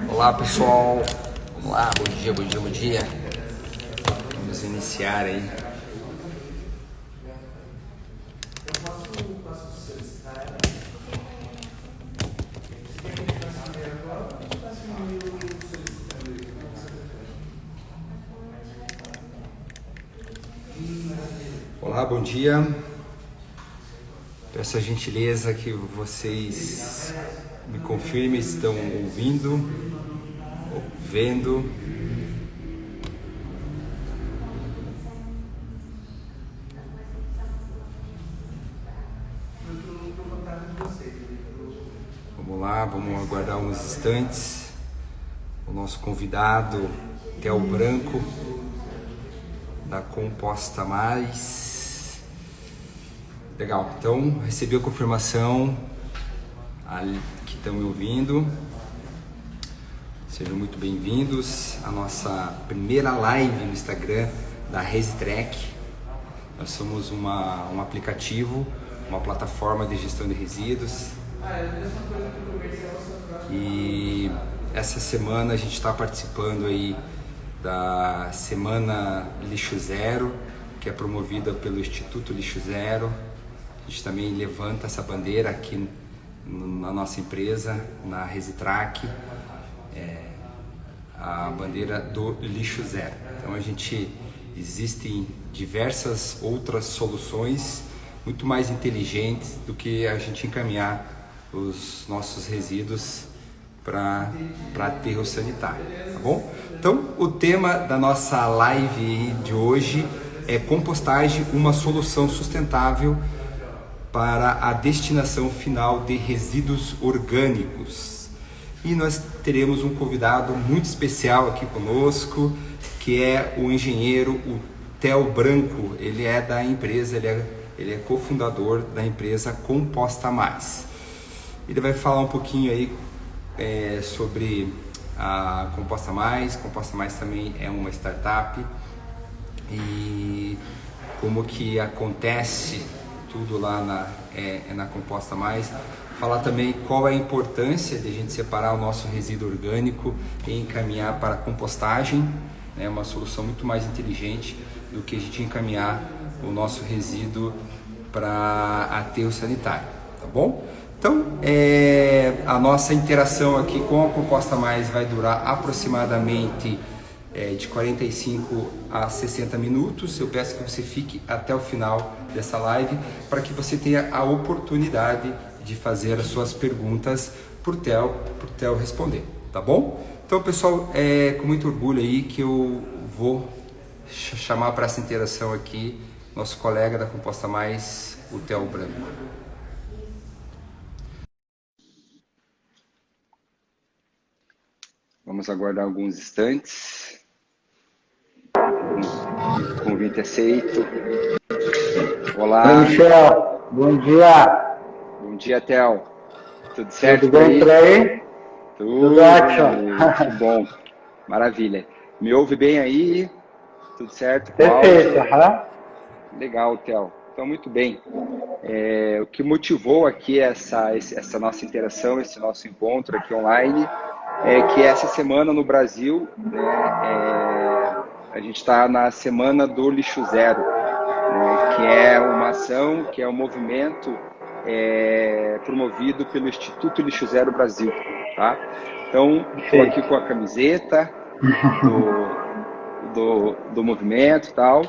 Olá pessoal, vamos lá, bom dia, bom dia, bom dia. Vamos iniciar aí. Olá, bom dia. Peço a gentileza que vocês me confirmem se estão ouvindo, vendo. Vamos lá, vamos aguardar uns instantes. O nosso convidado, Theo Branco, da Composta Mais. Legal, então recebi a confirmação que estão me ouvindo. Sejam muito bem-vindos à nossa primeira live no Instagram da ResiTrack. Nós somos um aplicativo, uma plataforma de gestão de resíduos. E essa semana a gente está participando aí da Semana Lixo Zero, que é promovida pelo Instituto Lixo Zero. A gente também levanta essa bandeira aqui na nossa empresa, na ResiTrack, a bandeira do lixo zero. Então existem diversas outras soluções muito mais inteligentes do que a gente encaminhar os nossos resíduos para aterro sanitário, tá bom? Então, o tema da nossa live de hoje é compostagem, uma solução sustentável para a destinação final de resíduos orgânicos. E nós teremos um convidado muito especial aqui conosco, que é o engenheiro Theo Branco. Ele é da empresa, ele é cofundador da empresa Composta Mais. Ele vai falar um pouquinho aí sobre a Composta Mais. Composta Mais também é uma startup e como que acontece tudo lá na Composta Mais. Falar também qual é a importância de a gente separar o nosso resíduo orgânico e encaminhar para a compostagem, né? Uma solução muito mais inteligente do que a gente encaminhar o nosso resíduo para aterro sanitário, tá bom? Então, a nossa interação aqui com a Composta Mais vai durar aproximadamente de 45 a 60 minutos. Eu peço que você fique até o final dessa live para que você tenha a oportunidade de fazer as suas perguntas por Theo responder, tá bom? Então, pessoal, é com muito orgulho aí que eu vou chamar para essa interação aqui nosso colega da Composta Mais, o Theo Branco. Vamos aguardar alguns instantes. Convite aceito. Olá. Oi, Michel. Bom dia. Bom dia, Theo. Tudo certo? Tudo bem por aí? Tudo ótimo. Que bom. Maravilha. Me ouve bem aí? Tudo certo? Perfeito. Legal, Theo. Então, muito bem. O que motivou aqui essa nossa interação, esse nosso encontro aqui online, é que essa semana no Brasil, né, a gente está na Semana do Lixo Zero, né, que é uma ação, que é um movimento promovido pelo Instituto Lixo Zero Brasil, tá? Então, estou aqui com a camiseta do movimento e tal,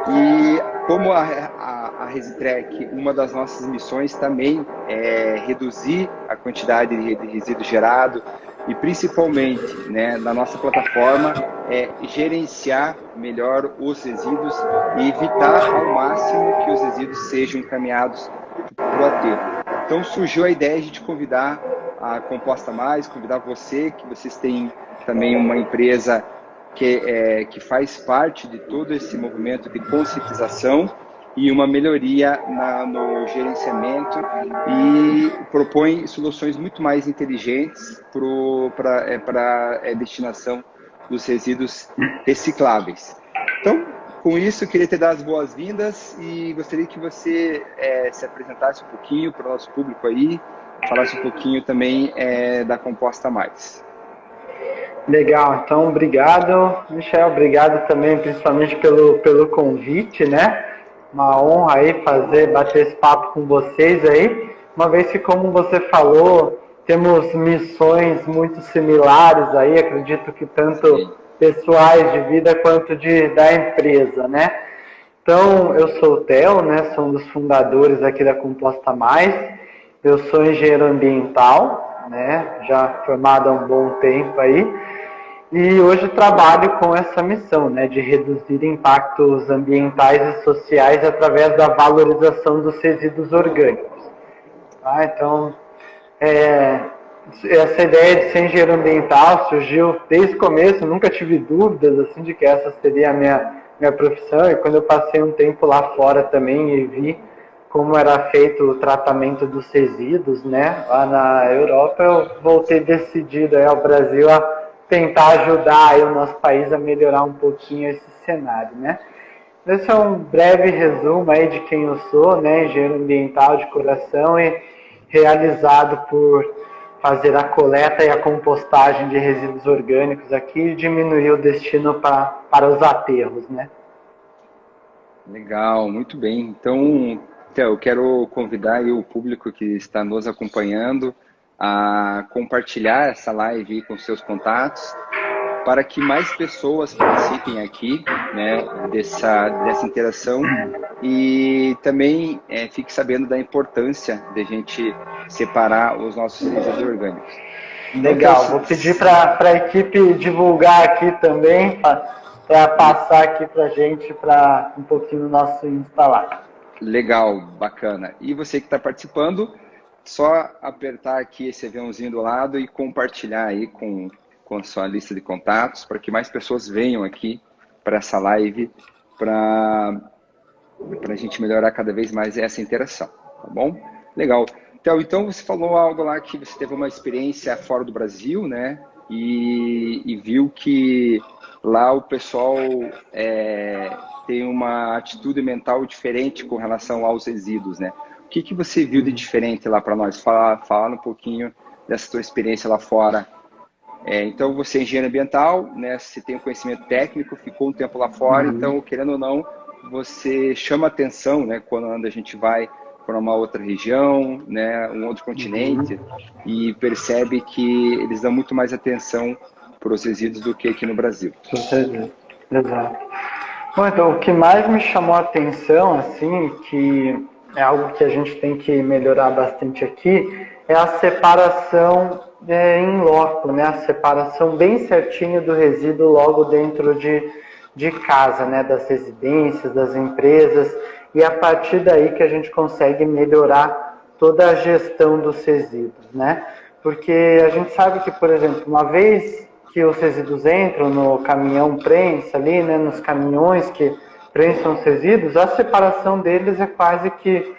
e como a ResiTrack, uma das nossas missões também é reduzir a quantidade de resíduo gerado e principalmente, né, na nossa plataforma gerenciar melhor os resíduos e evitar ao máximo que os resíduos sejam encaminhados para o aterro. Então surgiu a ideia de convidar a Composta Mais, convidar você, que vocês têm também uma empresa que faz parte de todo esse movimento de conscientização e uma melhoria no gerenciamento e propõe soluções muito mais inteligentes para a destinação dos resíduos recicláveis. Então, com isso, eu queria te dar as boas-vindas e gostaria que você se apresentasse um pouquinho para o nosso público aí, falasse um pouquinho também da Composta Mais. Legal, então obrigado, Michel, obrigado também principalmente pelo convite, né? Uma honra aí bater esse papo com vocês aí, uma vez que, como você falou, temos missões muito similares aí, acredito que tanto pessoais de vida quanto da empresa, né? Então, eu sou o Theo, né? Sou um dos fundadores aqui da Composta Mais. Eu sou engenheiro ambiental, né? Já formado há um bom tempo aí. E hoje trabalho com essa missão, né? De reduzir impactos ambientais e sociais através da valorização dos resíduos orgânicos. Tá? Então, essa ideia de ser engenheiro ambiental surgiu desde o começo, nunca tive dúvidas assim, de que essa seria a minha profissão, e quando eu passei um tempo lá fora também e vi como era feito o tratamento dos resíduos, né, lá na Europa, eu voltei decidido aí ao Brasil a tentar ajudar aí o nosso país a melhorar um pouquinho esse cenário, né. Esse é um breve resumo aí de quem eu sou, né, engenheiro ambiental de coração e realizado por fazer a coleta e a compostagem de resíduos orgânicos aqui e diminuir o destino para os aterros, né? Legal, muito bem. Então, Theo, eu quero convidar aí o público que está nos acompanhando a compartilhar essa live com seus contatos para que mais pessoas participem aqui, né, dessa interação e também fique sabendo da importância de a gente separar os nossos resíduos orgânicos. Legal, vou pedir para a equipe divulgar aqui também, para passar aqui para a gente, para um pouquinho no nosso Insta lá. Legal, bacana. E você que está participando, só apertar aqui esse aviãozinho do lado e compartilhar aí com a sua lista de contatos, para que mais pessoas venham aqui para essa live, para a gente melhorar cada vez mais essa interação, tá bom? Legal. Então você falou algo lá que você teve uma experiência fora do Brasil, né? E viu que lá o pessoal tem uma atitude mental diferente com relação aos resíduos, né? O que você viu de diferente lá para nós? Fala um pouquinho dessa sua experiência lá fora. Então você é engenheiro ambiental, né? Você tem um conhecimento técnico, ficou um tempo lá fora, então querendo ou não, você chama atenção, né? Quando a gente vai para uma outra região, né, um outro continente, e percebe que eles dão muito mais atenção para os resíduos do que aqui no Brasil. Exato. Bom, então, o que mais me chamou a atenção, assim, que é algo que a gente tem que melhorar bastante aqui, é a separação em loco, né, a separação bem certinha do resíduo logo dentro de casa, né, das residências, das empresas, e a partir daí que a gente consegue melhorar toda a gestão dos resíduos, né? Porque a gente sabe que, por exemplo, uma vez que os resíduos entram no caminhão prensa ali, né, nos caminhões que prensam os resíduos, a separação deles é quase que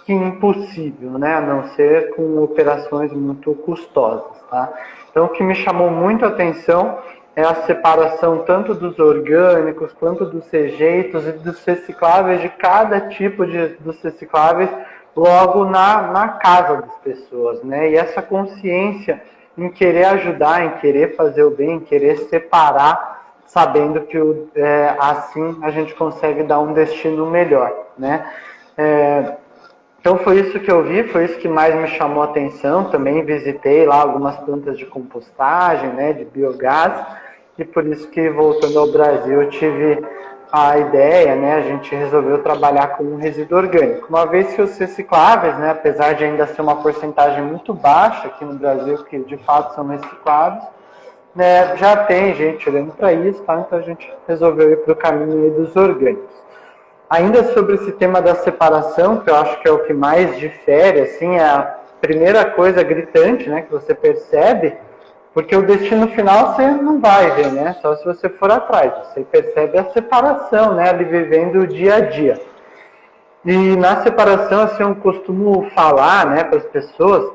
impossível, né? A não ser com operações muito custosas, tá? Então, o que me chamou muito a atenção é a separação tanto dos orgânicos, quanto dos rejeitos e dos recicláveis, de cada tipo dos recicláveis, logo na casa das pessoas, né? E essa consciência em querer ajudar, em querer fazer o bem, em querer separar, sabendo que assim a gente consegue dar um destino melhor, né? Então foi isso que eu vi, foi isso que mais me chamou a atenção. Também visitei lá algumas plantas de compostagem, né, de biogás, e por isso que, voltando ao Brasil, eu tive a ideia, né, a gente resolveu trabalhar com um resíduo orgânico. Uma vez que os recicláveis, né, apesar de ainda ser uma porcentagem muito baixa aqui no Brasil, que de fato são recicláveis, né, já tem gente olhando para isso, tá? Então a gente resolveu ir para o caminho aí dos orgânicos. Ainda sobre esse tema da separação, que eu acho que é o que mais difere, assim, é a primeira coisa gritante, né, que você percebe, porque o destino final você não vai ver, né? Só se você for atrás. Você percebe a separação, né? Ali vivendo o dia a dia. E na separação, assim, eu costumo falar, né, para as pessoas,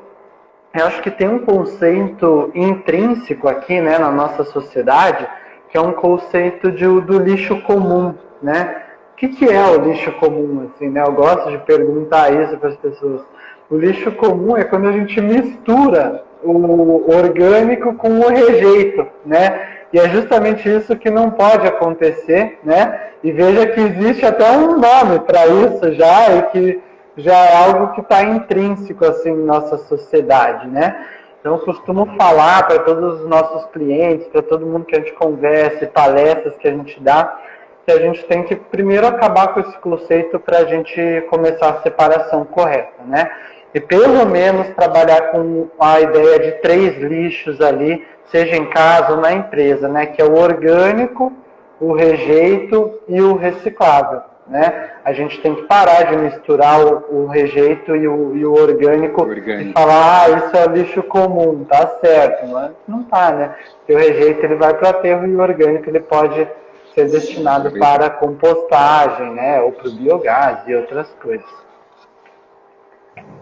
eu acho que tem um conceito intrínseco aqui, né, na nossa sociedade, que é um conceito do lixo comum, né? que é o lixo comum, assim, né? Eu gosto de perguntar isso para as pessoas. O lixo comum é quando a gente mistura o orgânico com o rejeito, né? E é justamente isso que não pode acontecer, né? E veja que existe até um nome para isso já, e que já é algo que está intrínseco assim em nossa sociedade, né? Então, eu costumo falar para todos os nossos clientes, para todo mundo que a gente conversa, palestras que a gente dá, que a gente tem que primeiro acabar com esse conceito para a gente começar a separação correta, né? E pelo menos trabalhar com a ideia de 3 lixos ali, seja em casa ou na empresa, né? Que é o orgânico, o rejeito e o reciclável, né? A gente tem que parar de misturar o rejeito e o orgânico e falar, isso é lixo comum, tá certo, mas não tá, né? Porque o rejeito ele vai para o aterro e o orgânico ele pode ser destinado para compostagem, né? Ou para o biogás e outras coisas.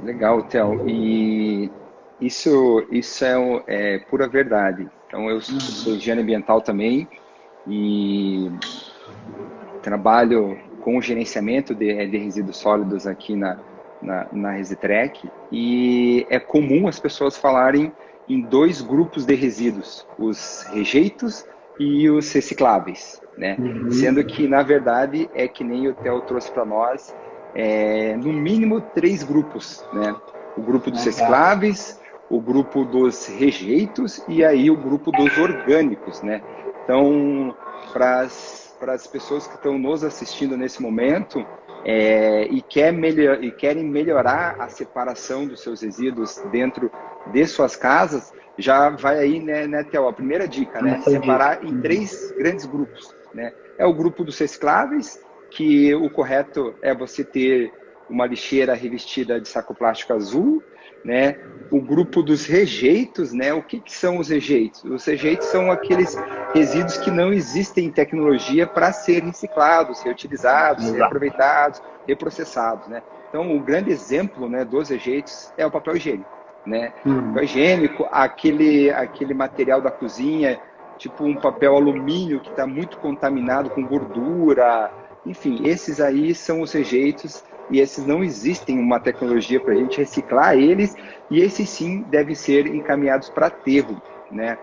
Legal, Theo. E isso é pura verdade. Então, eu sou engenheiro ambiental também e trabalho com o gerenciamento de resíduos sólidos aqui na Resitrec. E é comum as pessoas falarem em 2 grupos de resíduos, os rejeitos e os recicláveis, né? Sendo que, na verdade, é que nem o Theo trouxe para nós, no mínimo 3 grupos, né? O grupo dos recicláveis, o grupo dos rejeitos e aí o grupo dos orgânicos, né? Então, para as pessoas que estão nos assistindo nesse momento e querem melhorar a separação dos seus resíduos dentro de suas casas, já vai aí, né, Theo, a primeira dica, né? Separar em 3 grandes grupos, né? É o grupo dos recicláveis, que o correto é você ter uma lixeira revestida de saco plástico azul, né? O grupo dos rejeitos, né? O que são os rejeitos? Os rejeitos são aqueles resíduos que não existem tecnologia para ser reciclados, reutilizados, reaproveitados, reprocessados, né? Então, o grande exemplo, né, dos rejeitos é o papel higiênico, né? Papel higiênico, aquele material da cozinha, tipo um papel alumínio que está muito contaminado com gordura. Enfim, esses aí são os rejeitos e esses não existem uma tecnologia para a gente reciclar eles e esses sim devem ser encaminhados para aterro, né?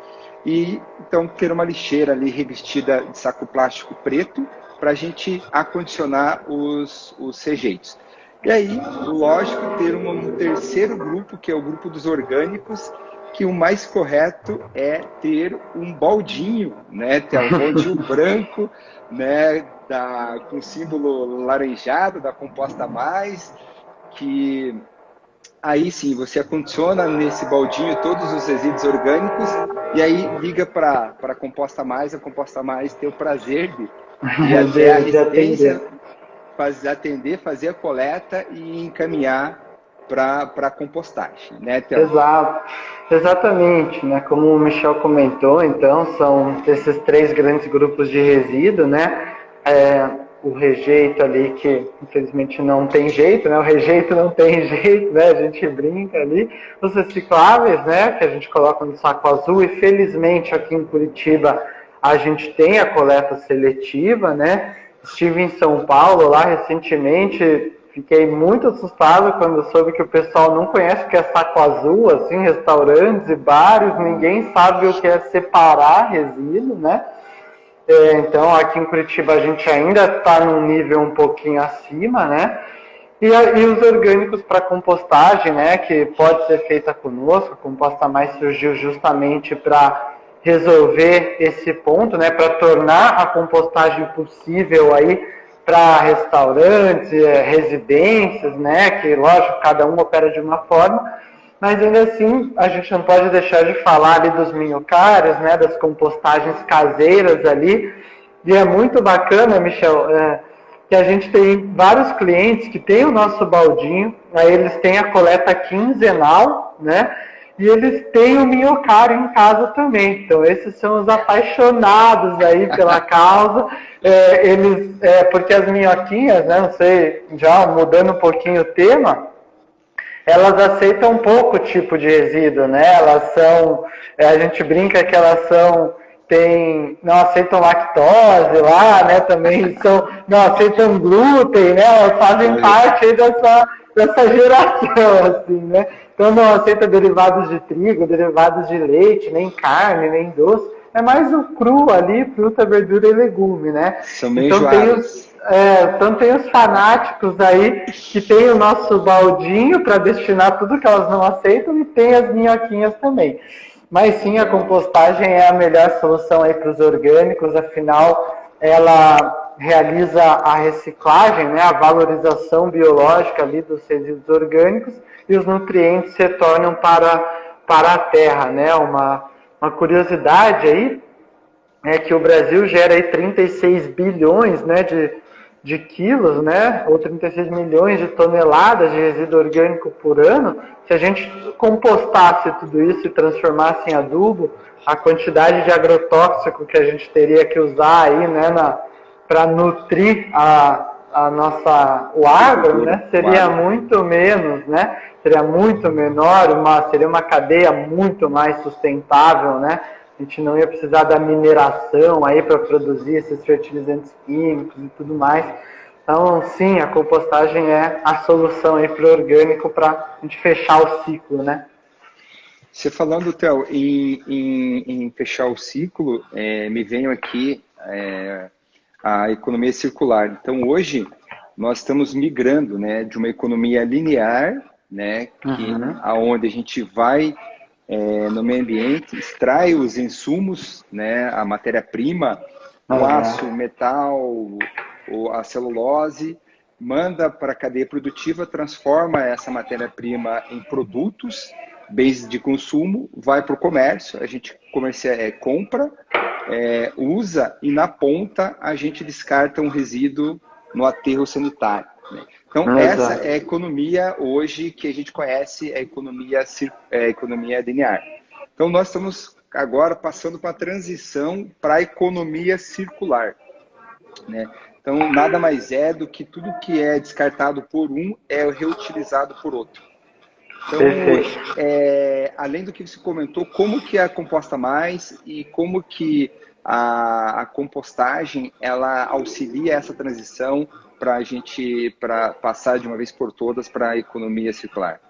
E então ter uma lixeira ali revestida de saco plástico preto para a gente acondicionar os rejeitos. E aí, lógico, ter um terceiro grupo, que é o grupo dos orgânicos, que o mais correto é ter um baldinho, né? Ter um baldinho branco, né? Com símbolo laranjado da Composta Mais, que aí sim você acondiciona nesse baldinho todos os resíduos orgânicos e aí liga para a Composta Mais tem o prazer de até a residência atender, fazer a coleta e encaminhar para a compostagem, né, Theo? Exato, exatamente, né? Como o Michel comentou, então, são esses 3 grandes grupos de resíduo, né? O rejeito ali, que infelizmente não tem jeito, né? O rejeito não tem jeito, né? A gente brinca ali. Os recicláveis, né? Que a gente coloca no saco azul e felizmente aqui em Curitiba a gente tem a coleta seletiva, né? Estive em São Paulo lá recentemente, fiquei muito assustado quando soube que o pessoal não conhece o que é saco azul, assim, restaurantes e bares, ninguém sabe o que é separar resíduo, né? Então, aqui em Curitiba a gente ainda está num nível um pouquinho acima, né? E os orgânicos para compostagem, né? Que pode ser feita conosco. A Composta Mais surgiu justamente para resolver esse ponto, né? Para tornar a compostagem possível aí para restaurantes, residências, né? Que, lógico, cada um opera de uma forma. Mas ainda assim, a gente não pode deixar de falar ali dos minhocários, né, das compostagens caseiras ali. E é muito bacana, Michel, que a gente tem vários clientes que têm o nosso baldinho, aí eles têm a coleta quinzenal, né, e eles têm o minhocário em casa também. Então, esses são os apaixonados aí pela causa. Porque as minhoquinhas, né, não sei, já mudando um pouquinho o tema, elas aceitam pouco tipo de resíduo, né? Elas são, a gente brinca que elas são não aceitam lactose lá, né? Também não aceitam glúten, né? Elas fazem parte aí dessa geração, assim, né? Então não aceita derivados de trigo, derivados de leite, nem carne, nem doce. É mais o cru ali, fruta, verdura e legume, né? São meio Então tem os fanáticos aí que tem o nosso baldinho para destinar tudo que elas não aceitam e tem as minhoquinhas também. Mas sim, a compostagem é a melhor solução aí para os orgânicos, afinal ela realiza a reciclagem, né, a valorização biológica ali dos resíduos orgânicos e os nutrientes se tornam para a terra, né? Uma curiosidade aí é que o Brasil gera aí 36 bilhões, né, de quilos, né, ou 36 milhões de toneladas de resíduo orgânico por ano. Se a gente compostasse tudo isso e transformasse em adubo, a quantidade de agrotóxico que a gente teria que usar aí, né, para nutrir o agro, né, seria muito menos, né, seria muito menor, seria uma cadeia muito mais sustentável, né. A gente não ia precisar da mineração aí para produzir esses fertilizantes químicos e tudo mais. Então, sim, a compostagem é a solução aí para o orgânico para a gente fechar o ciclo, né? Você falando, Theo, em fechar o ciclo, me veio aqui a economia circular. Então, hoje, nós estamos migrando, né, de uma economia linear, né, aonde a gente vai no meio ambiente, extrai os insumos, né, a matéria-prima, o aço, o metal, a celulose, manda para a cadeia produtiva, transforma essa matéria-prima em produtos, bens de consumo, vai para o comércio, a gente compra, usa e na ponta a gente descarta um resíduo no aterro sanitário. Né? Então, essa é a economia hoje que a gente conhece, a economia linear. Então, nós estamos agora passando para a transição para a economia circular. Né? Então, nada mais é do que tudo que é descartado por um é reutilizado por outro. Então, além do que você comentou, como que a Composta Mais e como que a compostagem ela auxilia essa transição para passar de uma vez por todas para a economia circular?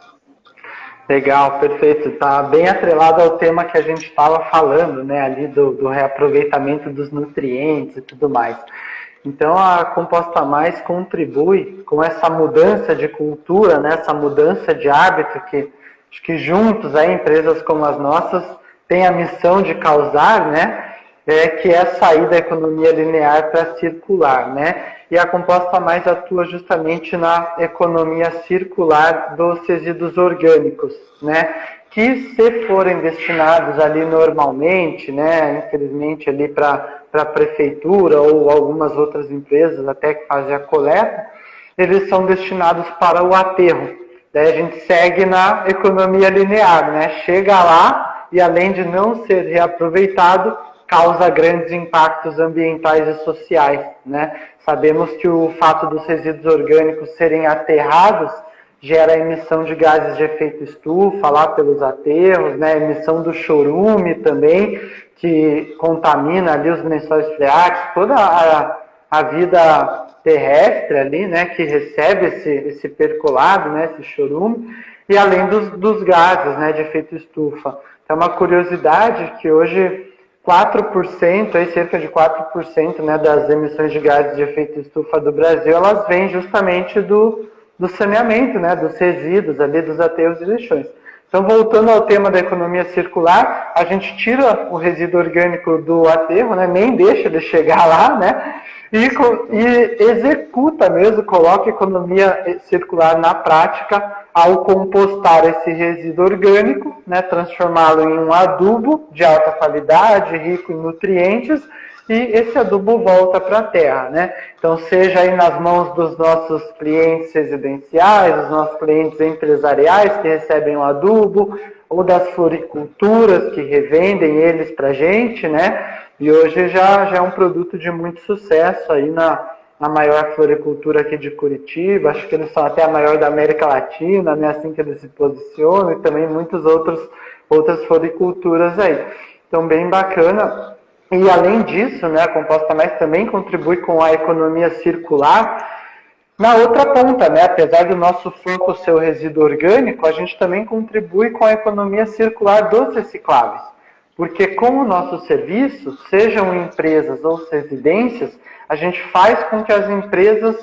Legal, perfeito. Está bem atrelado ao tema que a gente estava falando, né, ali do reaproveitamento dos nutrientes e tudo mais. Então, a Composta Mais contribui com essa mudança de cultura, né, essa mudança de hábito que acho que juntos, aí, empresas como as nossas têm a missão de causar, né, que é sair da economia linear para circular, né? E a Composta Mais atua justamente na economia circular dos resíduos orgânicos, né? Que se forem destinados ali normalmente, né? Infelizmente ali para a prefeitura ou algumas outras empresas até que fazem a coleta, eles são destinados para o aterro. Daí a gente segue na economia linear, né? Chega lá e além de não ser reaproveitado, causa grandes impactos ambientais e sociais, né? Sabemos que o fato dos resíduos orgânicos serem aterrados gera emissão de gases de efeito estufa lá pelos aterros, né? Emissão do chorume também, que contamina ali os lençóis freáticos, toda a vida terrestre ali, né? Que recebe esse percolado, né? Esse chorume, e além dos gases, né? De efeito estufa. Então, é uma curiosidade que hoje 4%, aí cerca de 4%, né, das emissões de gases de efeito estufa do Brasil, elas vêm justamente do saneamento, né, dos resíduos ali, dos aterros e lixões. Então, voltando ao tema da economia circular, a gente tira o resíduo orgânico do aterro, né, nem deixa ele chegar lá, né, e executa mesmo, coloca a economia circular na prática ao compostar esse resíduo orgânico, né, transformá-lo em um adubo de alta qualidade, rico em nutrientes, e esse adubo volta para a terra, né? Então, seja aí nas mãos dos nossos clientes residenciais, dos nossos clientes empresariais que recebem o adubo, ou das floriculturas que revendem eles para a gente, né? E hoje já é um produto de muito sucesso aí na maior floricultura aqui de Curitiba, acho que eles são até a maior da América Latina, né? Assim que eles se posicionam, e também muitas outras floriculturas aí. Então, bem bacana. E além disso, né, a Composta Mais também contribui com a economia circular. Na outra ponta, né, apesar do nosso foco ser o resíduo orgânico, a gente também contribui com a economia circular dos recicláveis. Porque com o nosso serviço, sejam empresas ou residências, a gente faz com que as empresas,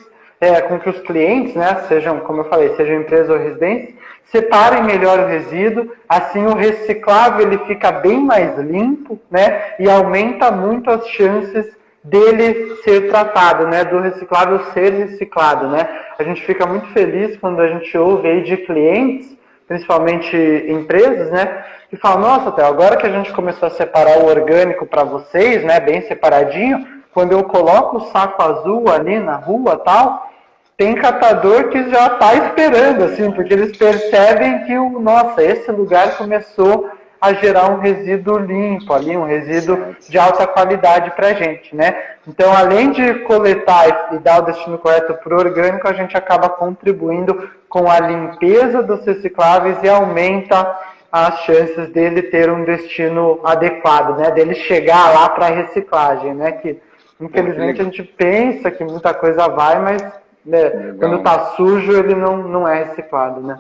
com que os clientes, né, sejam, como eu falei, sejam empresas ou residências, separem melhor o resíduo, assim o reciclável ele fica bem mais limpo, né, e aumenta muito as chances dele ser tratado, né, do reciclável ser reciclado, né. A gente fica muito feliz quando a gente ouve aí de clientes, principalmente empresas, né, que falam, nossa, Theo, agora que a gente começou a separar o orgânico para vocês, né, bem separadinho, quando eu coloco o saco azul ali na rua tal, tem catador que já está esperando, assim, porque eles percebem que, nossa, esse lugar começou a gerar um resíduo limpo ali, um resíduo de alta qualidade para a gente, né? Então, além de coletar e dar o destino correto para o orgânico, a gente acaba contribuindo com a limpeza dos recicláveis e aumenta as chances dele ter um destino adequado, né? Dele chegar lá para a reciclagem, né? Que, infelizmente, a gente pensa que muita coisa vai, mas né, quando está sujo, ele não é reciclado, né?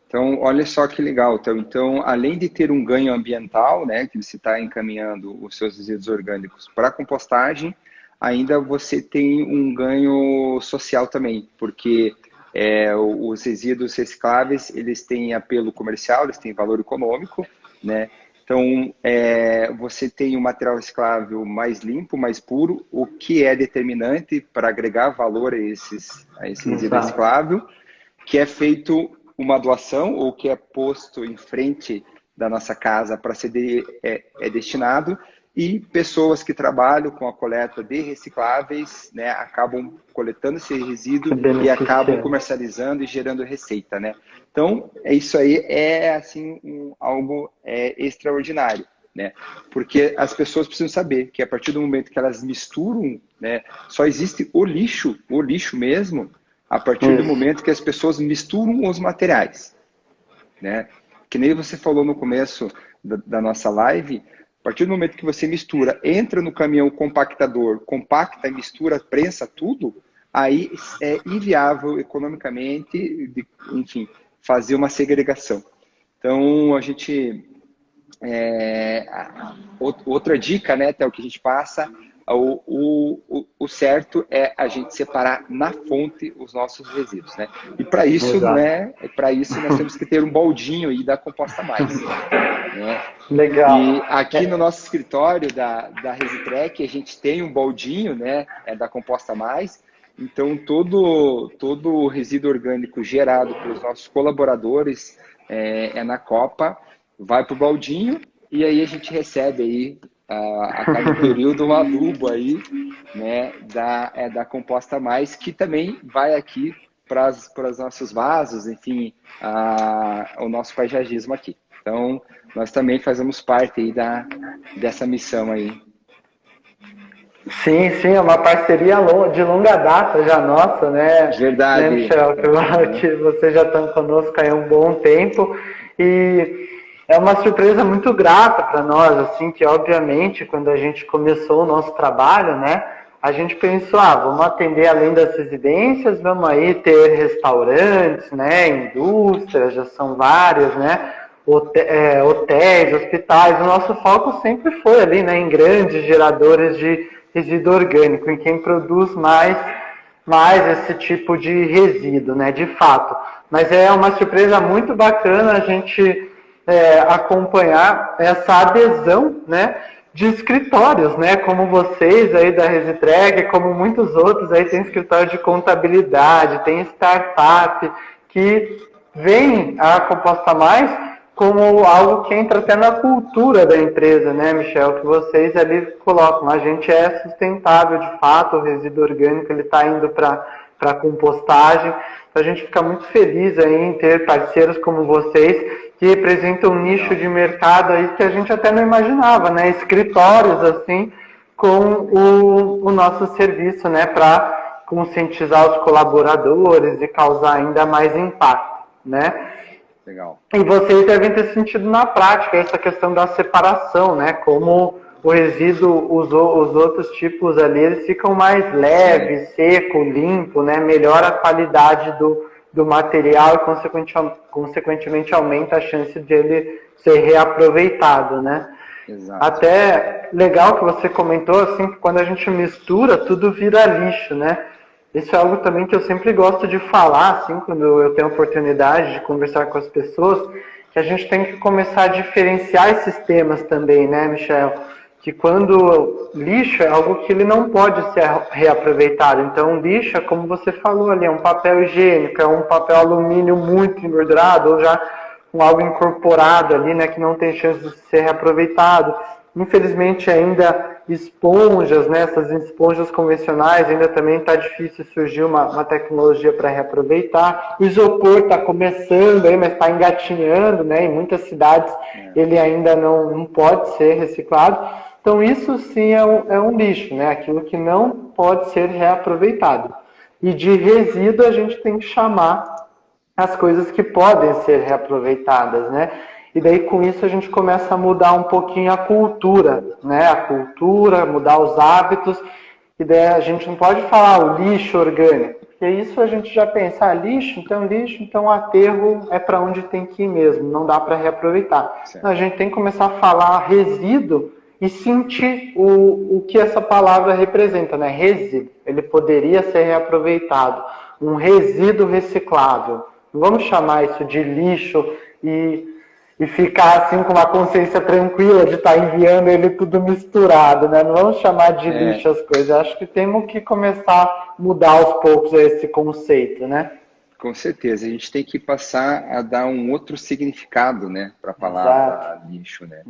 Então, olha só que legal. Então, além de ter um ganho ambiental, né, que você está encaminhando os seus resíduos orgânicos para a compostagem, ainda você tem um ganho social também, porque os resíduos recicláveis, eles têm apelo comercial, eles têm valor econômico, né? Então, você tem um material reciclável mais limpo, mais puro, o que é determinante para agregar valor a esse resíduo reciclável, que é feito uma doação ou que é posto em frente da nossa casa para ser destinado, e pessoas que trabalham com a coleta de recicláveis, né, acabam coletando esse resíduo e acabam comercializando e gerando receita, né? Então, isso aí é assim algo extraordinário, né? Porque as pessoas precisam saber que a partir do momento que elas misturam, né, só existe o lixo mesmo, a partir do momento que as pessoas misturam os materiais, né? Que nem você falou no começo da nossa live, a partir do momento que você mistura, entra no caminhão compactador, compacta, mistura, prensa tudo, aí é inviável economicamente, enfim, fazer uma segregação. Então, a gente... outra dica, né, Theo, que a gente passa, o certo é a gente separar na fonte os nossos resíduos, né? E para isso, né, nós temos que ter um baldinho aí da Composta Mais, né? Legal. E aqui no nosso escritório da Resitrec, a gente tem um baldinho, né, da Composta Mais. Então, todo o resíduo orgânico gerado pelos nossos colaboradores na Copa, vai para o baldinho, e aí a gente recebe aí a cada período um adubo aí, né, da Composta Mais, que também vai aqui para os nossos vasos, enfim, o nosso paisagismo aqui. Então, nós também fazemos parte aí dessa missão aí. Sim, é uma parceria de longa data já nossa, né? Verdade. Né, Michel, que vocês já estão conosco aí há um bom tempo, e é uma surpresa muito grata para nós, assim, que obviamente quando a gente começou o nosso trabalho, né, a gente pensou, vamos atender além das residências, vamos aí ter restaurantes, né, indústrias, já são várias, né, hotéis, hospitais. O nosso foco sempre foi ali, né, em grandes geradores de resíduo orgânico, em quem produz mais esse tipo de resíduo, né, de fato. Mas é uma surpresa muito bacana a gente acompanhar essa adesão, né, de escritórios, né, como vocês aí da Resitrec, como muitos outros aí, tem escritório de contabilidade, tem startup, que vem a Composta Mais como algo que entra até na cultura da empresa, né, Michel, que vocês ali colocam. A gente é sustentável de fato, o resíduo orgânico ele está indo para compostagem. Então, a gente fica muito feliz aí em ter parceiros como vocês, que representam um nicho de mercado aí que a gente até não imaginava, né? Escritórios assim com o nosso serviço, né? Para conscientizar os colaboradores e causar ainda mais impacto, né? Legal. E vocês devem ter sentido na prática essa questão da separação, né? Como o resíduo, os outros tipos ali, eles ficam mais leve, seco, limpo, né? Melhora a qualidade do material e, consequentemente, aumenta a chance de ele ser reaproveitado, né? Exato. Até legal que você comentou, assim, que quando a gente mistura, tudo vira lixo, né? Isso é algo também que eu sempre gosto de falar, assim, quando eu tenho a oportunidade de conversar com as pessoas, que a gente tem que começar a diferenciar esses temas também, né, Michel? Que quando lixo é algo que ele não pode ser reaproveitado. Então, lixo, como você falou ali, é um papel higiênico, é um papel alumínio muito engordurado, ou já com algo incorporado ali, né, que não tem chance de ser reaproveitado. Infelizmente, ainda esponjas, né, essas esponjas convencionais, ainda também está difícil surgir uma tecnologia para reaproveitar. O isopor está começando aí, mas está engatinhando, né, em muitas cidades ele ainda não pode ser reciclado. Então, isso sim é um lixo, né, aquilo que não pode ser reaproveitado. E de resíduo a gente tem que chamar as coisas que podem ser reaproveitadas, né? E daí com isso a gente começa a mudar um pouquinho a cultura, né? A cultura, mudar os hábitos. E daí a gente não pode falar o lixo orgânico, porque isso a gente já pensa, lixo, então aterro é para onde tem que ir mesmo, não dá para reaproveitar. Então, a gente tem que começar a falar resíduo e sentir o que essa palavra representa, né? Resíduo, ele poderia ser reaproveitado, um resíduo reciclável. Não vamos chamar isso de lixo e ficar assim com uma consciência tranquila de estar enviando ele tudo misturado, né? Não vamos chamar de lixo as coisas. Acho que temos que começar a mudar aos poucos esse conceito, né? Com certeza. A gente tem que passar a dar um outro significado, né, para a palavra lixo, né?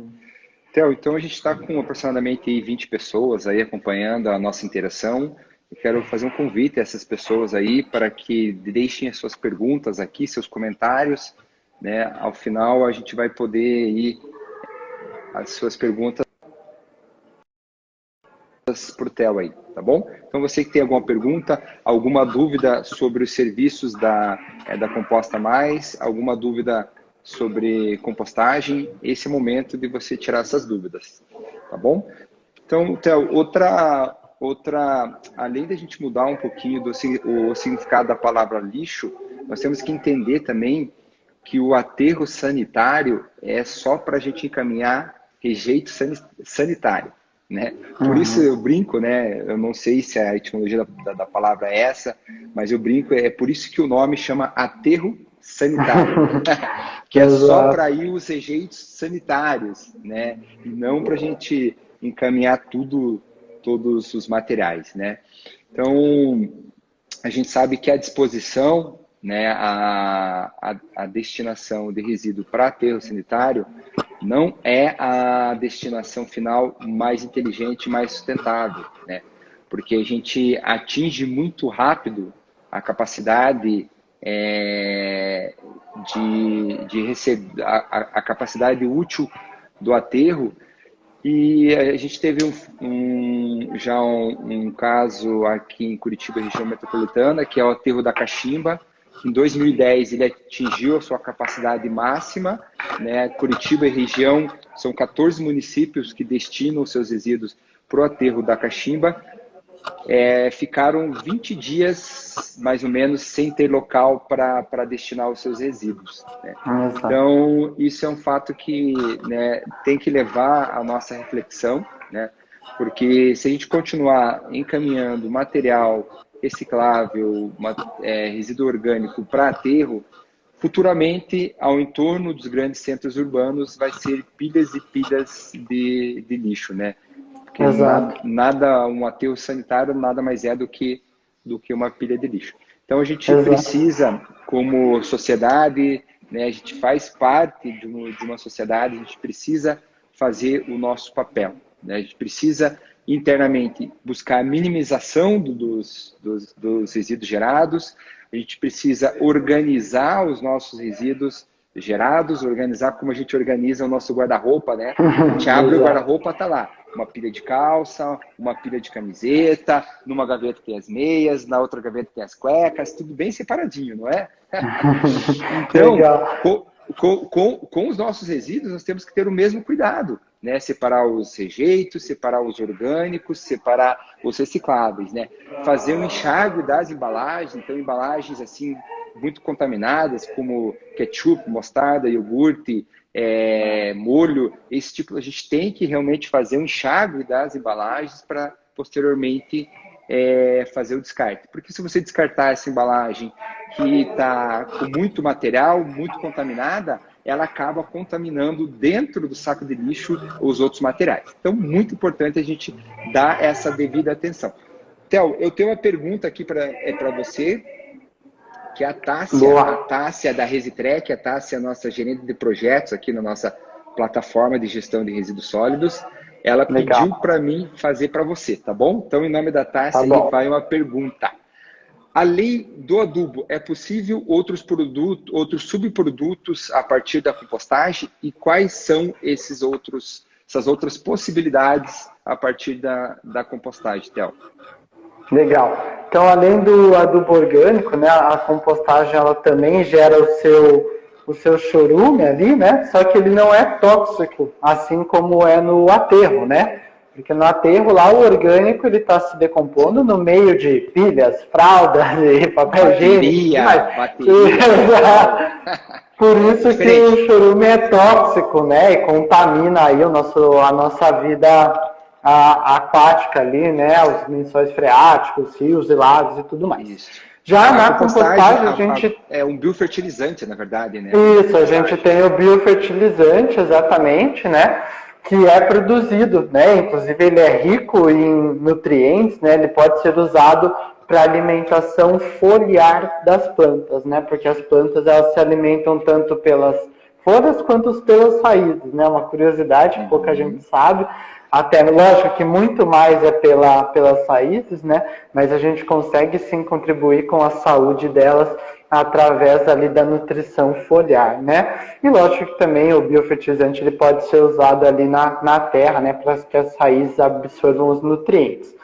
Então a gente está com aproximadamente 20 pessoas aí acompanhando a nossa interação. Eu quero fazer um convite a essas pessoas aí para que deixem as suas perguntas aqui, seus comentários, né? Ao final a gente vai poder ir as suas perguntas por tela aí, tá bom? Então você que tem alguma pergunta, alguma dúvida sobre os serviços da Composta Mais, alguma dúvida sobre compostagem, esse é o momento de você tirar essas dúvidas, tá bom? Então, Theo, além da gente mudar um pouquinho o significado da palavra lixo, nós temos que entender também que o aterro sanitário é só para a gente encaminhar rejeito sanitário, né? Por isso eu brinco, né? Eu não sei se a etimologia da palavra é essa, mas eu brinco, é por isso que o nome chama aterro sanitário, que é só para ir os rejeitos sanitários, né? E não para a gente encaminhar todos os materiais, né? Então, a gente sabe que a disposição, né, a destinação de resíduo para aterro sanitário não é a destinação final mais inteligente, mais sustentável, né? Porque a gente atinge muito rápido a capacidade de receber a capacidade útil do aterro. E a gente teve já um caso aqui em Curitiba, região metropolitana, que é o aterro da Caximba. Em 2010 ele atingiu a sua capacidade máxima, né? Curitiba e região são 14 municípios que destinam os seus resíduos para o aterro da Caximba. Ficaram 20 dias, mais ou menos, sem ter local para destinar os seus resíduos, né? Então, isso é um fato que, né, tem que levar a nossa reflexão, né? Porque se a gente continuar encaminhando material reciclável, resíduo orgânico para aterro, futuramente, ao entorno dos grandes centros urbanos, vai ser pilhas e pilhas de lixo, né? Porque um aterro sanitário nada mais é do que uma pilha de lixo. Então, a gente precisa, como sociedade, né, a gente faz parte de uma sociedade, a gente precisa fazer o nosso papel, né? A gente precisa, internamente, buscar a minimização dos resíduos gerados, a gente precisa organizar os nossos resíduos gerados, organizar como a gente organiza o nosso guarda-roupa, né? A gente abre o guarda-roupa, tá lá uma pilha de calça, uma pilha de camiseta, numa gaveta tem as meias, na outra gaveta tem as cuecas, tudo bem separadinho, não é? Então, com os nossos resíduos, nós temos que ter o mesmo cuidado, né? Separar os rejeitos, separar os orgânicos, separar os recicláveis, né? Fazer um enxágue das embalagens, então embalagens assim muito contaminadas, como ketchup, mostarda, iogurte, molho, esse tipo, a gente tem que realmente fazer um enxágue das embalagens para posteriormente fazer o descarte. Porque se você descartar essa embalagem que está com muito material, muito contaminada, ela acaba contaminando dentro do saco de lixo os outros materiais. Então, muito importante a gente dar essa devida atenção. Theo, eu tenho uma pergunta aqui para você, que é a Tássia da Resitrec, a Tássia é nossa gerente de projetos aqui na nossa plataforma de gestão de resíduos sólidos. Ela pediu para mim fazer para você, tá bom? Então, em nome da Tássia, aí vai uma pergunta. Além do adubo, é possível outros subprodutos a partir da compostagem? E quais são essas outras possibilidades a partir da compostagem, Theo? Legal. Então, além do adubo orgânico, né, a compostagem ela também gera o seu chorume ali, né? Só que ele não é tóxico, assim como é no aterro, né? Porque no aterro lá o orgânico ele está se decompondo no meio de pilhas, fraldas, e papel higiênico. Por isso que o chorume é tóxico, né? E contamina aí a nossa vida aquática ali, né? Os lençóis freáticos, rios e lagos e tudo mais. Isso. Já na compostagem a gente... É um biofertilizante, na verdade, né? Isso, a gente tem o biofertilizante, exatamente, né? Que é produzido, né? Inclusive ele é rico em nutrientes, né? Ele pode ser usado para alimentação foliar das plantas, né? Porque as plantas elas se alimentam tanto pelas folhas quanto pelas raízes, né? Uma curiosidade que pouca gente sabe. Até, lógico que muito mais é pelas raízes, né? Mas a gente consegue sim contribuir com a saúde delas através ali da nutrição foliar, né? E lógico que também o biofertilizante ele pode ser usado ali na terra, né? Para que as raízes absorvam os nutrientes.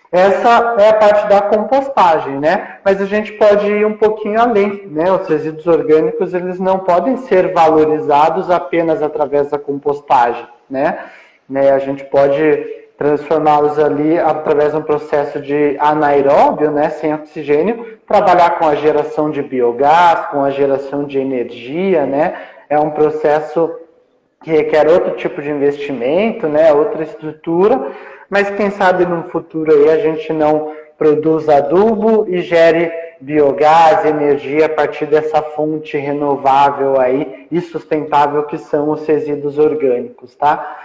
Essa é a parte da compostagem, né? Mas a gente pode ir um pouquinho além, né? Os resíduos orgânicos, eles não podem ser valorizados apenas através da compostagem, né? A gente pode transformá-los ali através de um processo de anaeróbio, né, sem oxigênio, trabalhar com a geração de biogás, com a geração de energia, né? É um processo que requer outro tipo de investimento, né, outra estrutura, mas quem sabe no futuro aí a gente não produz adubo e gere biogás, energia a partir dessa fonte renovável aí e sustentável que são os resíduos orgânicos, tá?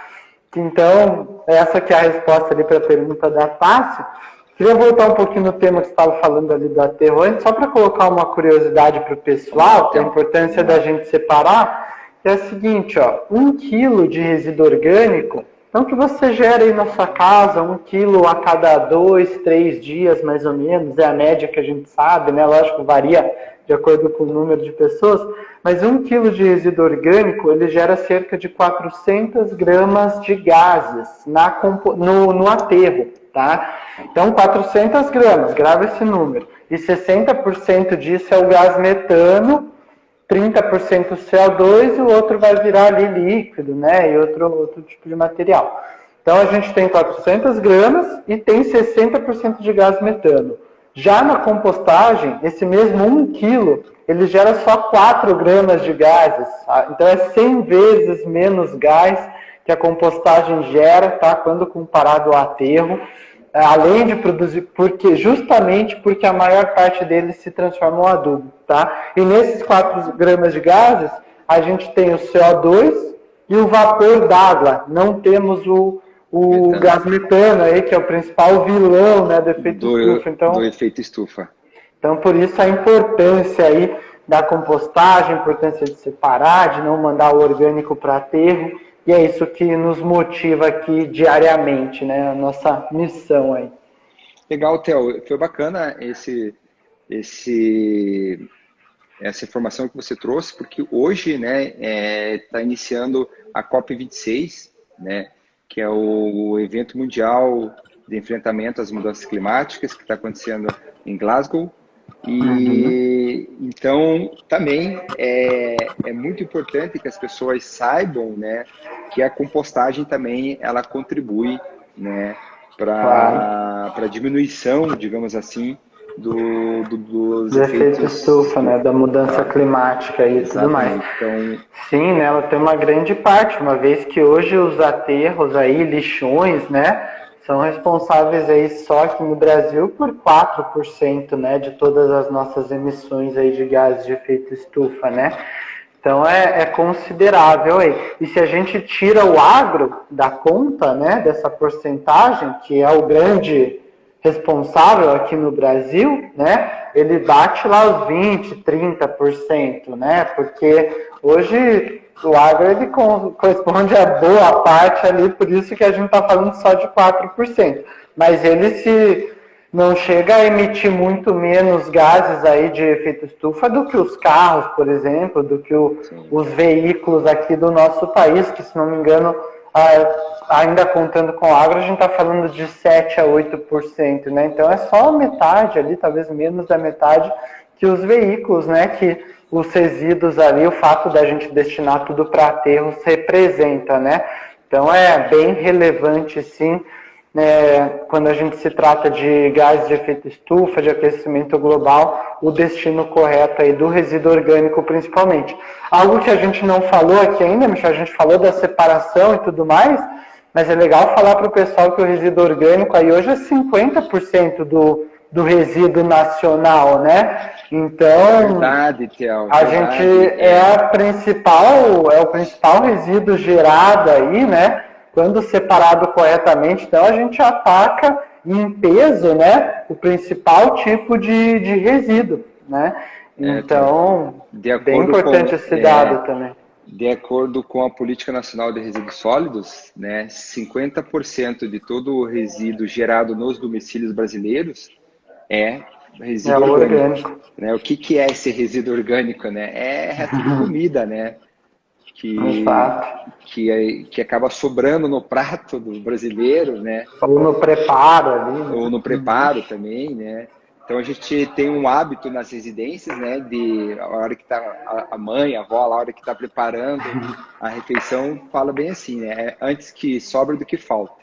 Então, essa que é a resposta ali para a pergunta da Tássia. Queria voltar um pouquinho no tema que você estava falando ali do aterro antes, só para colocar uma curiosidade para o pessoal, que é a importância da gente separar, que é a seguinte, ó, 1 quilo de resíduo orgânico, então que você gera aí na sua casa 1 quilo a cada 2, 3 dias, mais ou menos, é a média que a gente sabe, né? Lógico, varia de acordo com o número de pessoas, mas 1 quilo de resíduo orgânico, ele gera cerca de 400 gramas de gases no aterro, tá? Então, 400 gramas, grava esse número. E 60% disso é o gás metano, 30% CO2 e o outro vai virar ali líquido, né? E outro tipo de material. Então, a gente tem 400 gramas e tem 60% de gás metano. Já na compostagem, esse mesmo 1 quilo, ele gera só 4 gramas de gases. Tá? Então, é 100 vezes menos gás que a compostagem gera, tá? Quando comparado ao aterro. Além de produzir, justamente porque a maior parte deles se transforma em adubo. Tá? E nesses 4 gramas de gases, a gente tem o CO2 e o vapor d'água. Não temos o gás metano aí, que é o principal vilão, né, do efeito estufa. Então, do efeito estufa. Então, por isso a importância aí da compostagem, a importância de separar, de não mandar o orgânico para aterro, e é isso que nos motiva aqui diariamente, né, a nossa missão aí. Legal, Theo. Foi bacana essa informação que você trouxe, porque hoje, né, está iniciando a COP26, né, que é o evento mundial de enfrentamento às mudanças climáticas que está acontecendo em Glasgow. E então também é muito importante que as pessoas saibam, né, que a compostagem também ela contribui, né, para a diminuição, digamos assim, dos efeito estufa, né, da mudança climática e tudo mais. Então, sim, né, ela tem uma grande parte, uma vez que hoje os aterros aí, lixões, né, são responsáveis aí só aqui no Brasil por 4%, né, de todas as nossas emissões aí de gases de efeito estufa, né. Então é considerável aí. E se a gente tira o agro da conta, né, dessa porcentagem, que é o grande responsável aqui no Brasil, né, ele bate lá os 20%, 30%, né, porque hoje o agro ele corresponde a boa parte ali, por isso que a gente está falando só de 4%. Mas ele se não chega a emitir muito menos gases aí de efeito estufa do que os carros, por exemplo, do que os veículos aqui do nosso país, que, se não me engano, ainda contando com agro, a gente está falando de 7% a 8%, né? Então é só a metade ali, talvez menos da metade, que os veículos, né? Que os resíduos ali, o fato da gente destinar tudo para aterros representa, né? Então é bem relevante, sim, quando a gente se trata de gases de efeito estufa, de aquecimento global, o destino correto aí do resíduo orgânico principalmente. Algo que a gente não falou aqui ainda, Michel, a gente falou da separação e tudo mais, mas é legal falar para o pessoal que o resíduo orgânico aí hoje é 50% do resíduo nacional, né? Então, verdade, Theo, a gente é o principal resíduo gerado aí, né? Quando separado corretamente, então a gente ataca em peso, né, o principal tipo de resíduo, né? Então, bem importante esse dado também. De acordo com a Política Nacional de Resíduos Sólidos, né, 50% de todo o resíduo gerado nos domicílios brasileiros é resíduo orgânico. Né? O que é esse resíduo orgânico? Né? É resto de comida, né? Que acaba sobrando no prato do brasileiro, né? Ou no preparo ali. Né? Ou no preparo também, né? Então a gente tem um hábito nas residências, né? De a hora que tá a mãe, a avó, a hora que está preparando a refeição, fala bem assim, né? Antes que sobre do que falte.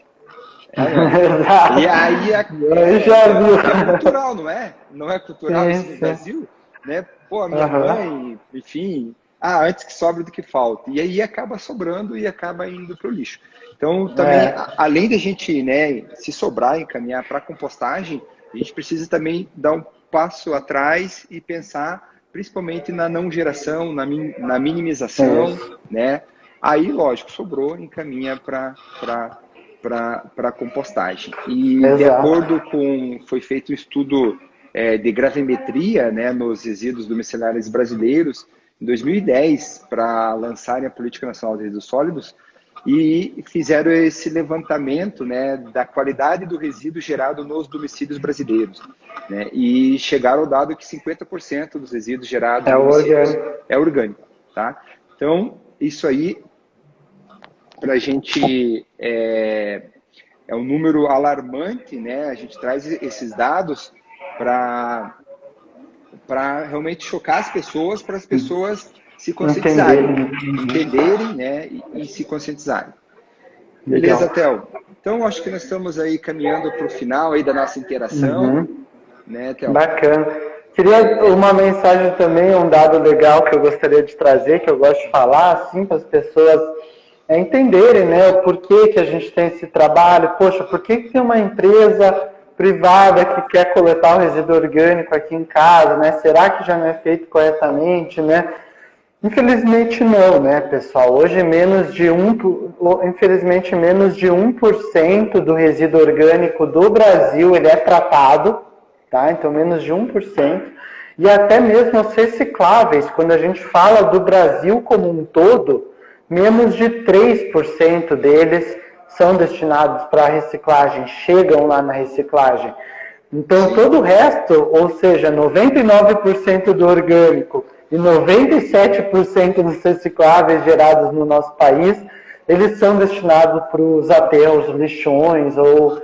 E aí é cultural, não é? Não é cultural isso no Brasil, né? Pô, a minha mãe, enfim. Antes que sobre do que falta. E aí acaba sobrando e acaba indo para o lixo. Então, também, além de a gente, né, se sobrar, encaminhar para a compostagem, a gente precisa também dar um passo atrás e pensar principalmente na não geração, na minimização, né? Aí, lógico, sobrou, encaminha para a compostagem. E de acordo com... Foi feito um estudo de gravimetria, né, nos resíduos domiciliares brasileiros, em 2010, para lançarem a Política Nacional de Resíduos Sólidos, e fizeram esse levantamento, né, da qualidade do resíduo gerado nos domicílios brasileiros. Né, e chegaram ao dado que 50% dos resíduos gerados é orgânico. Tá? Então, isso aí, para a gente, é um número alarmante, né? A gente traz esses dados para realmente chocar as pessoas, para as pessoas se conscientizarem, entenderem, né, e se conscientizarem. Beleza, Theo? Então, acho que nós estamos aí caminhando para o final aí da nossa interação. Né, Theo? Bacana. Queria uma mensagem também, um dado legal que eu gostaria de trazer, que eu gosto de falar, assim, para as pessoas entenderem, né, o porquê que a gente tem esse trabalho. Poxa, por que tem uma empresa privada que quer coletar o resíduo orgânico aqui em casa, né? Será que já não é feito corretamente, né? Infelizmente não, né, pessoal? Hoje infelizmente menos de 1% do resíduo orgânico do Brasil ele é tratado, tá? Então menos de 1%. E até mesmo os recicláveis, quando a gente fala do Brasil como um todo, menos de 3% deles são destinados para a reciclagem, chegam lá na reciclagem. Então, todo o resto, ou seja, 99% do orgânico e 97% dos recicláveis gerados no nosso país, eles são destinados para os aterros, lixões ou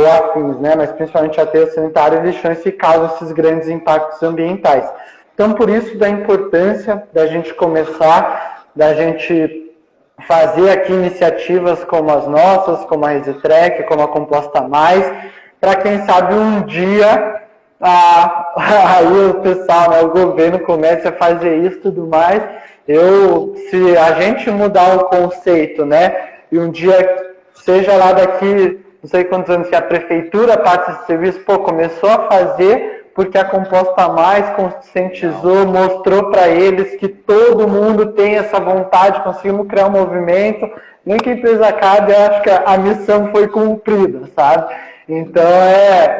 afins, né? Mas principalmente aterros sanitários e lixões que causam esses grandes impactos ambientais. Então, por isso, da importância da gente começar, da gente fazer aqui iniciativas como as nossas, como a Resitrec, como a Composta Mais, para quem sabe um dia aí o pessoal, né, o governo comece a fazer isso e tudo mais. Se a gente mudar o conceito, né, e um dia, seja lá daqui, não sei quantos anos, que a prefeitura passe esse serviço, pô, começou a fazer porque a Composta Mais conscientizou, mostrou para eles que todo mundo tem essa vontade, conseguimos criar um movimento, nem que a empresa acabe, acho que a missão foi cumprida, sabe? Então,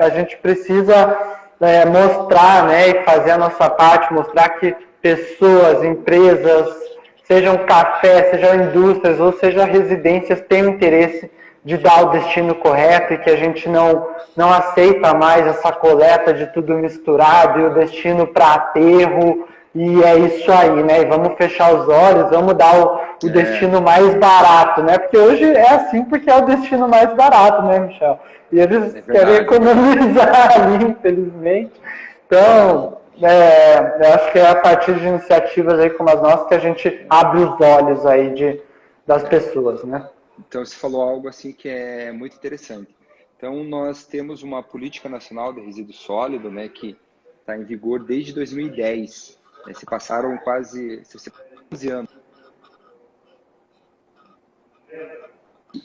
a gente precisa mostrar, né, e fazer a nossa parte, mostrar que pessoas, empresas, sejam cafés, sejam indústrias ou sejam residências, têm interesse de dar o destino correto e que a gente não aceita mais essa coleta de tudo misturado e o destino para aterro, e é isso aí, né? E vamos fechar os olhos, vamos dar o destino mais barato, né? Porque hoje é assim porque é o destino mais barato, né, Michel? E eles querem economizar ali, infelizmente. Então, eu acho que é a partir de iniciativas aí como as nossas que a gente abre os olhos aí das pessoas, né? Então, você falou algo assim que é muito interessante. Então, nós temos uma política nacional de resíduo sólido, né, que está em vigor desde 2010. Né, se passaram quase 11 anos.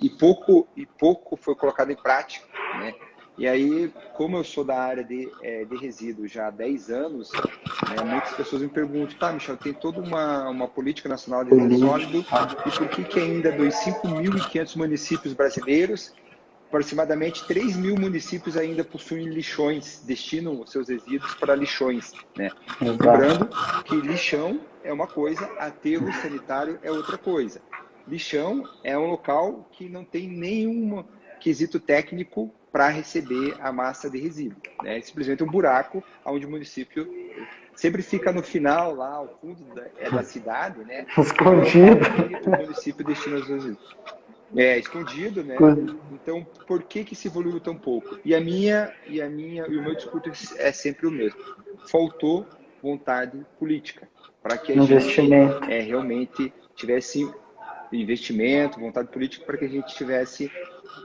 E pouco foi colocado em prática, né? E aí, como eu sou da área de resíduos já há 10 anos, né, muitas pessoas me perguntam, tá, Michel, tem toda uma política nacional de resíduo sólido, e por que ainda dos 5.500 municípios brasileiros, aproximadamente 3.000 municípios ainda possuem lixões, destinam os seus resíduos para lixões, né? Lembrando que lixão é uma coisa, aterro sanitário é outra coisa. Lixão é um local que não tem nenhum quesito técnico para receber a massa de resíduo. Né? É simplesmente um buraco onde o município sempre fica no final, lá ao fundo da cidade, né? Escondido. O município destina os resíduos. Escondido, né? Então, por que se evoluiu tão pouco? E o meu discurso é sempre o mesmo. Faltou vontade política para que a gente realmente tivesse investimento, vontade política para que a gente estivesse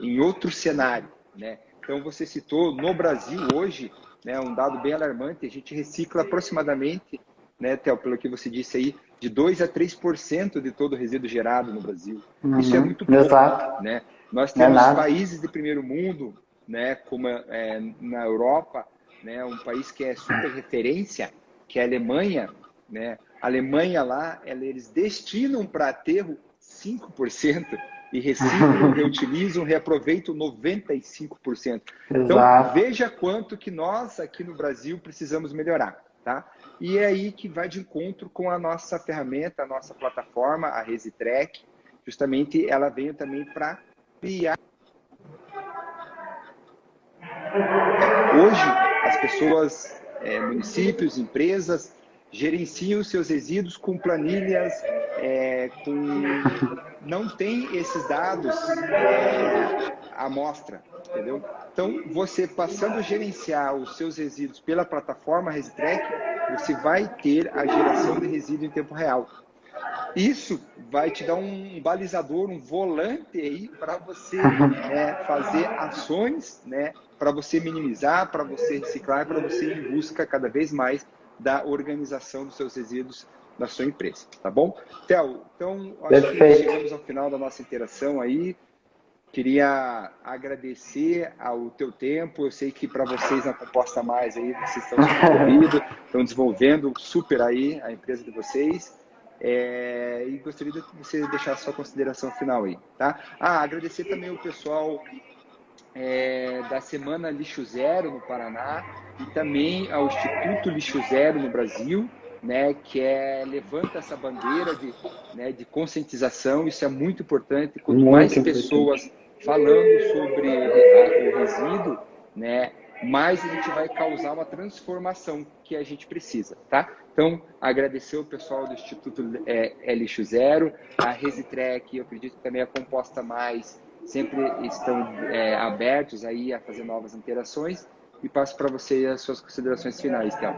em outro cenário, né? Então, você citou, no Brasil hoje, né, um dado bem alarmante, a gente recicla aproximadamente, né, Theo, pelo que você disse aí, de 2 a 3% de todo o resíduo gerado no Brasil. Isso é muito pouco, né? Nós temos países de primeiro mundo, né, como na Europa, né, um país que é super referência, que é a Alemanha, né? A Alemanha lá, eles destinam para aterro 5% e reciclam, reutilizam, reaproveitam 95%. Então, veja quanto que nós aqui no Brasil precisamos melhorar, tá? E é aí que vai de encontro com a nossa ferramenta, a nossa plataforma, a Resitrec. Justamente ela veio também para criar. Hoje, as pessoas, municípios, empresas, gerenciam seus resíduos com planilhas, não tem esses dados à mostra, entendeu? Então, você passando a gerenciar os seus resíduos pela plataforma Resitrec, você vai ter a geração de resíduo em tempo real. Isso vai te dar um balizador, um volante aí para você fazer ações, né, para você minimizar, para você reciclar, para você ir em busca cada vez mais da organização dos seus resíduos da sua empresa, tá bom? Theo, então, acho que chegamos ao final da nossa interação aí. Queria agradecer ao teu tempo. Eu sei que para vocês na Composta Mais aí, vocês estão super corridos, estão desenvolvendo super aí a empresa de vocês. E gostaria de você deixar a sua consideração final aí, tá? Agradecer também o pessoal da Semana Lixo Zero no Paraná e também ao Instituto Lixo Zero no Brasil, né, que levanta essa bandeira de conscientização. Isso é muito importante. Quanto mais pessoas falando sobre o resíduo, né, mais a gente vai causar uma transformação que a gente precisa, tá? Então, agradecer o pessoal do Instituto Lixo Zero, a Resitrec, eu acredito que também a Composta Mais, sempre estão abertos aí a fazer novas interações, e passo para você as suas considerações finais, Theo.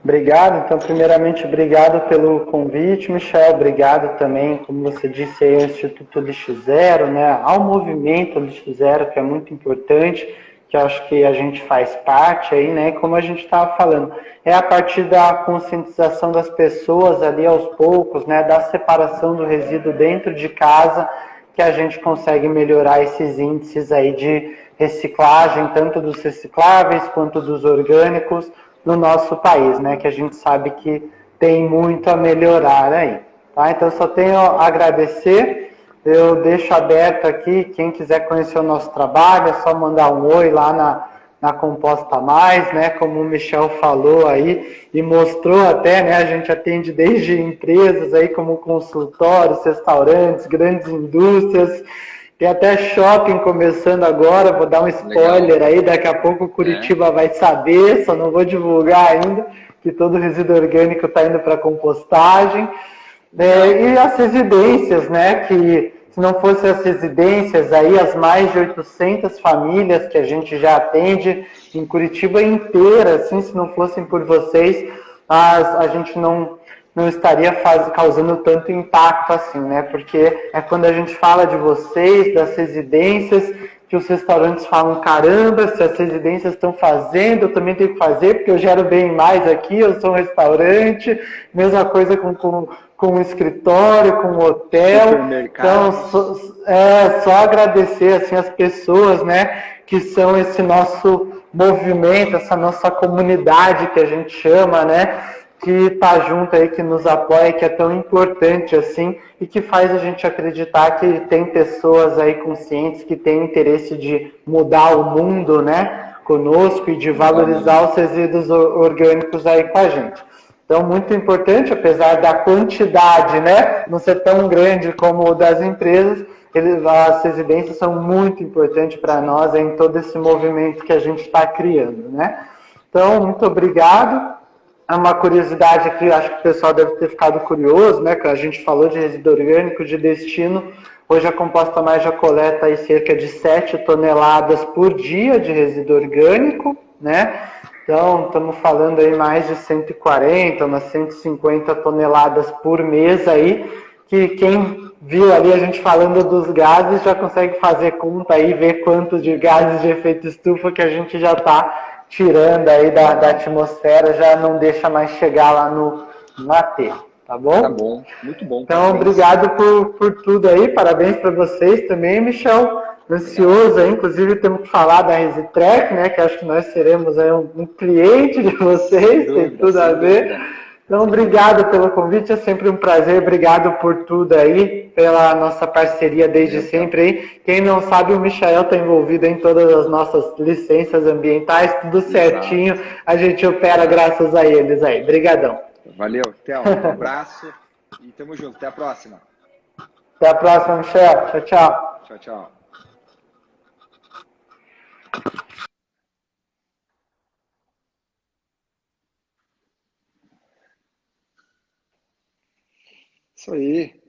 Obrigado. Então, primeiramente, obrigado pelo convite, Michel. Obrigado também, como você disse aí, ao Instituto Lixo Zero, né, ao movimento Lixo Zero, que é muito importante, que eu acho que a gente faz parte aí, né, e como a gente estava falando, é a partir da conscientização das pessoas ali aos poucos, né, da separação do resíduo dentro de casa, que a gente consegue melhorar esses índices aí de reciclagem, tanto dos recicláveis quanto dos orgânicos, no nosso país, né? Que a gente sabe que tem muito a melhorar aí. Tá? Então, só tenho a agradecer. Eu deixo aberto aqui, quem quiser conhecer o nosso trabalho, é só mandar um oi lá na Composta Mais, né? Como o Michel falou aí e mostrou até, né? A gente atende desde empresas aí como consultórios, restaurantes, grandes indústrias, tem até shopping começando agora, vou dar um spoiler legal aí, daqui a pouco Curitiba vai saber, só não vou divulgar ainda, que todo resíduo orgânico está indo para compostagem. E as residências, né, que se não fossem as residências, aí as mais de 800 famílias que a gente já atende em Curitiba inteira, assim, se não fossem por vocês, a gente não estaria causando tanto impacto assim, né? Porque é quando a gente fala de vocês, das residências, que os restaurantes falam, caramba, se as residências estão fazendo, eu também tenho que fazer, porque eu gero bem mais aqui, eu sou um restaurante, mesma coisa com um escritório, com um hotel. Então, só agradecer assim, as pessoas, né, que são esse nosso movimento, essa nossa comunidade que a gente chama, né, que está junto aí, que nos apoia, que é tão importante assim, e que faz a gente acreditar que tem pessoas aí conscientes que têm interesse de mudar o mundo, né, conosco e de valorizar os resíduos orgânicos aí com a gente. Então, muito importante, apesar da quantidade, né, não ser tão grande como o das empresas, as residências são muito importantes para nós em todo esse movimento que a gente está criando, né. Então, muito obrigado. É uma curiosidade aqui, acho que o pessoal deve ter ficado curioso, né, que a gente falou de resíduo orgânico de destino. Hoje a Composta Mais já coleta aí cerca de 7 toneladas por dia de resíduo orgânico, né? Então, estamos falando aí mais de 140, umas 150 toneladas por mês aí, que quem viu ali a gente falando dos gases já consegue fazer conta aí, ver quantos de gases de efeito estufa que a gente já está tirando aí da atmosfera, já não deixa mais chegar lá no aterro, tá bom? Tá bom, muito bom. Então, parabéns. Obrigado por tudo aí, parabéns para vocês também, Michel. Ansioso aí, inclusive temos que falar da Resitrec, né, que acho que nós seremos aí um cliente de vocês, tem tudo a ver. Então, obrigado pelo convite, é sempre um prazer, obrigado por tudo aí, pela nossa parceria desde sempre aí. Quem não sabe, o Michael está envolvido em todas as nossas licenças ambientais, tudo certinho, a gente opera graças a eles aí. Obrigadão. Valeu, Théo, um abraço e tamo junto, até a próxima. Até a próxima, Michel. Tchau, tchau. Tchau, tchau. Isso aí.